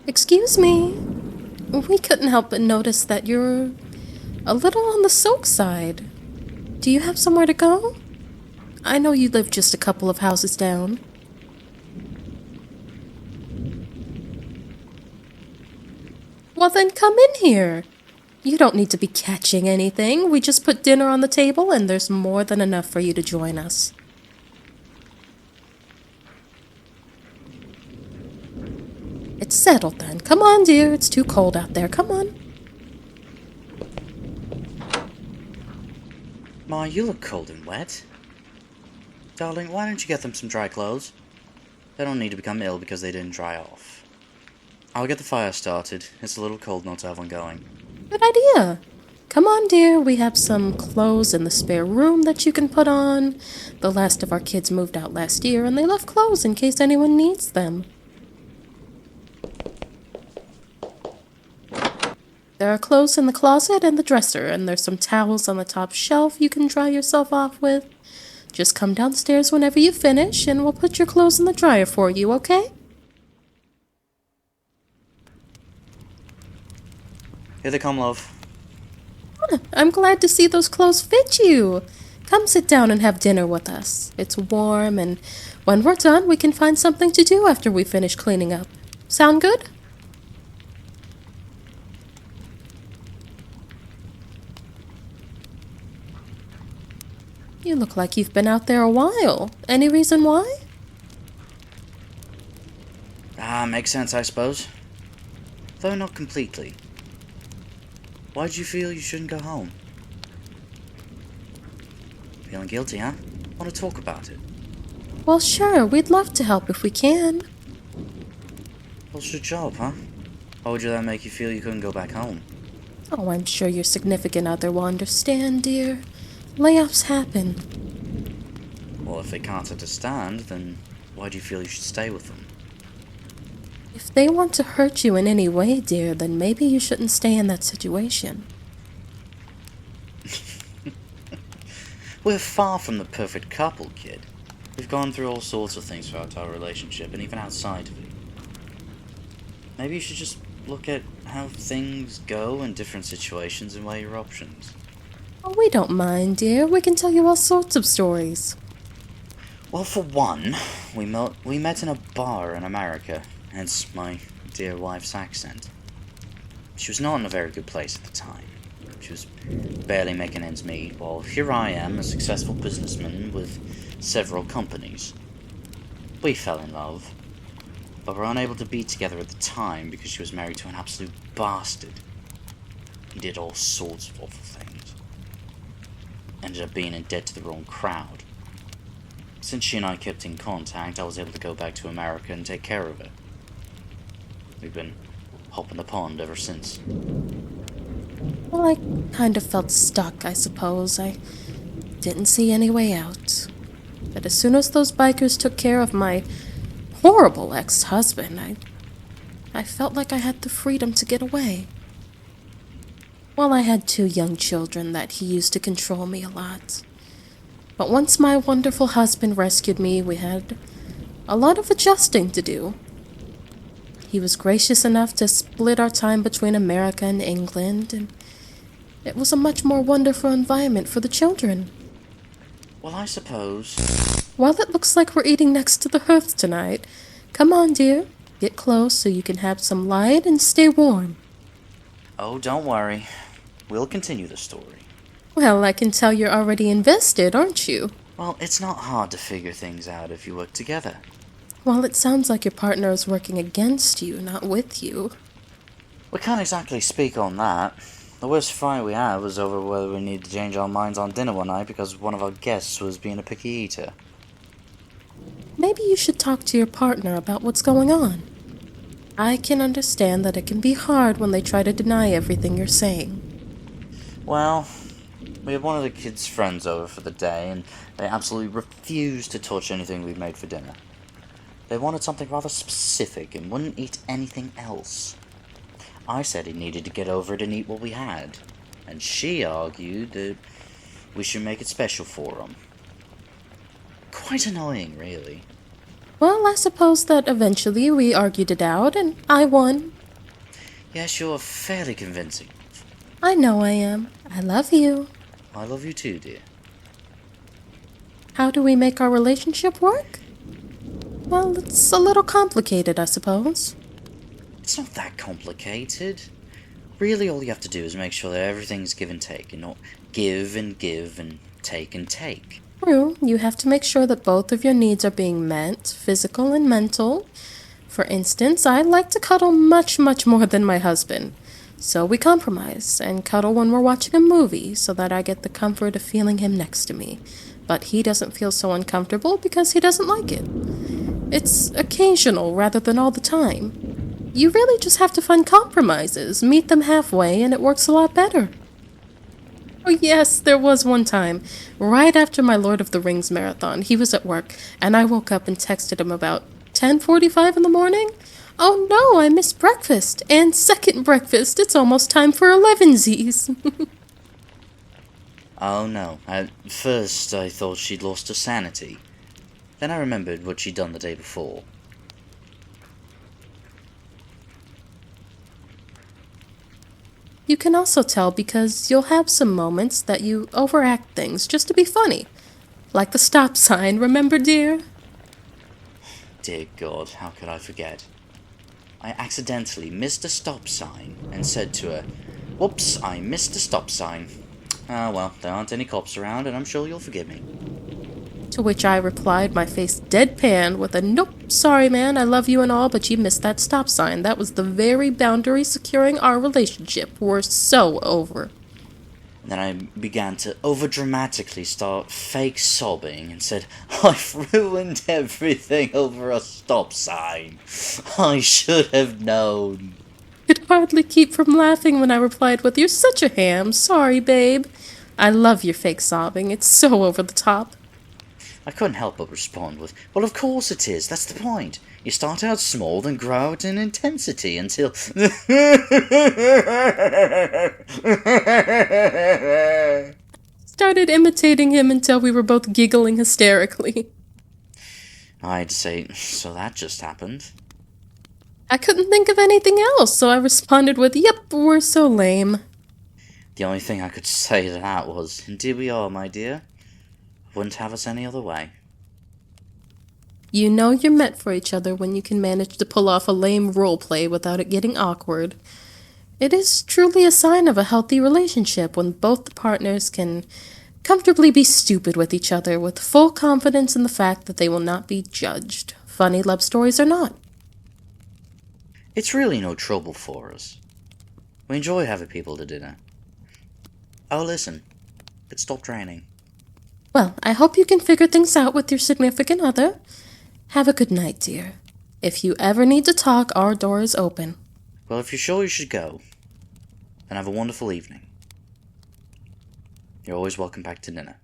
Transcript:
Excuse me. We couldn't help but notice that you're a little on the soak side. Do you have somewhere to go? I know you live just a couple of houses down. Well, then come in here. You don't need to be catching anything. We just put dinner on the table and there's more than enough for you to join us. It's settled then. Come on, dear. It's too cold out there. Come on. Ma, you look cold and wet. Darling, why don't you get them some dry clothes? They don't need to become ill because they didn't dry off. I'll get the fire started. It's a little cold not to have one going. Good idea. Come on, dear. We have some clothes in the spare room that you can put on. The last of our kids moved out last year, and they left clothes in case anyone needs them. There are clothes in the closet and the dresser, and there's some towels on the top shelf you can dry yourself off with. Just come downstairs whenever you finish, and we'll put your clothes in the dryer for you, okay? Here they come, love. I'm glad to see those clothes fit you. Come sit down and have dinner with us. It's warm, and when we're done, we can find something to do after we finish cleaning up. Sound good? You look like you've been out there a while. Any reason why? Makes sense, I suppose. Though not completely. Why do you feel you shouldn't go home? Feeling guilty, huh? Want to talk about it? Well, sure. We'd love to help if we can. What's your job, huh? Why would you that make you feel you couldn't go back home? Oh, I'm sure your significant other will understand, dear. Layoffs happen. Well, if they can't understand, then why do you feel you should stay with them? If they want to hurt you in any way, dear, then maybe you shouldn't stay in that situation. We're far from the perfect couple, kid. We've gone through all sorts of things throughout our relationship, and even outside of it. Maybe you should just look at how things go in different situations and weigh your options. Oh, we don't mind, dear. We can tell you all sorts of stories. Well, for one, we met in a bar in America, hence my dear wife's accent. She was not in a very good place at the time. She was barely making ends meet, while here I am, a successful businessman with several companies. We fell in love, but were unable to be together at the time because she was married to an absolute bastard. He did all sorts of awful things. Ended up being in debt to the wrong crowd. Since she and I kept in contact, I was able to go back to America and take care of her. We've been hopping the pond ever since. Well, I kind of felt stuck, I suppose. I didn't see any way out. But as soon as those bikers took care of my horrible ex-husband, I felt like I had the freedom to get away. Well, I had 2 young children that he used to control me a lot. But once my wonderful husband rescued me, we had a lot of adjusting to do. He was gracious enough to split our time between America and England, and it was a much more wonderful environment for the children. Well, I suppose... Well, it looks like we're eating next to the hearth tonight. Come on, dear. Get close so you can have some light and stay warm. Oh, don't worry. We'll continue the story. Well, I can tell you're already invested, aren't you? Well, it's not hard to figure things out if you work together. Well, it sounds like your partner is working against you, not with you. We can't exactly speak on that. The worst fight we had was over whether we needed to change our minds on dinner one night because one of our guests was being a picky eater. Maybe you should talk to your partner about what's going on. I can understand that it can be hard when they try to deny everything you're saying. Well, we had one of the kids' friends over for the day, and they absolutely refused to touch anything we made for dinner. They wanted something rather specific and wouldn't eat anything else. I said he needed to get over it and eat what we had, and she argued that we should make it special for him. Quite annoying, really. Well, I suppose that eventually we argued it out, and I won. Yes, you're fairly convincing. I know I am. I love you. I love you too, dear. How do we make our relationship work? Well, it's a little complicated, I suppose. It's not that complicated. Really, all you have to do is make sure that everything's give and take, and not give and give and take and take. True, you have to make sure that both of your needs are being met, physical and mental. For instance, I like to cuddle much, much more than my husband. So we compromise and cuddle when we're watching a movie so that I get the comfort of feeling him next to me. But he doesn't feel so uncomfortable because he doesn't like it. It's occasional rather than all the time. You really just have to find compromises, meet them halfway, and it works a lot better. Oh yes, there was one time, right after my Lord of the Rings marathon, he was at work, and I woke up and texted him about 10:45 in the morning. Oh no, I missed breakfast, and second breakfast, it's almost time for 11sies. Oh no, at first I thought she'd lost her sanity. Then I remembered what she'd done the day before. You can also tell because you'll have some moments that you overact things just to be funny. Like the stop sign, remember, dear? Dear God, how could I forget? I accidentally missed a stop sign and said to her, "Whoops, I missed a stop sign." Ah, well, there aren't any cops around, and I'm sure you'll forgive me. To which I replied, my face deadpan, with a "Nope, sorry man, I love you and all, but you missed that stop sign. That was the very boundary securing our relationship. We're so over." And then I began to overdramatically start fake sobbing and said, "I've ruined everything over a stop sign. I should have known." Could hardly keep from laughing when I replied with, "You're such a ham. Sorry, babe." I love your fake sobbing. It's so over the top. I couldn't help but respond with, "Well, of course it is. That's the point. You start out small, then grow out in intensity until..." Started imitating him until we were both giggling hysterically. I'd say, "So that just happened." I couldn't think of anything else, so I responded with, "Yep, we're so lame." The only thing I could say to that was, "Indeed we are, my dear. Wouldn't have us any other way." You know you're meant for each other when you can manage to pull off a lame role play without it getting awkward. It is truly a sign of a healthy relationship when both the partners can comfortably be stupid with each other with full confidence in the fact that they will not be judged. Funny love stories or not. It's really no trouble for us. We enjoy having people to dinner. Oh, listen. It stopped raining. Well, I hope you can figure things out with your significant other. Have a good night, dear. If you ever need to talk, our door is open. Well, if you're sure you should go, then have a wonderful evening. You're always welcome back to dinner.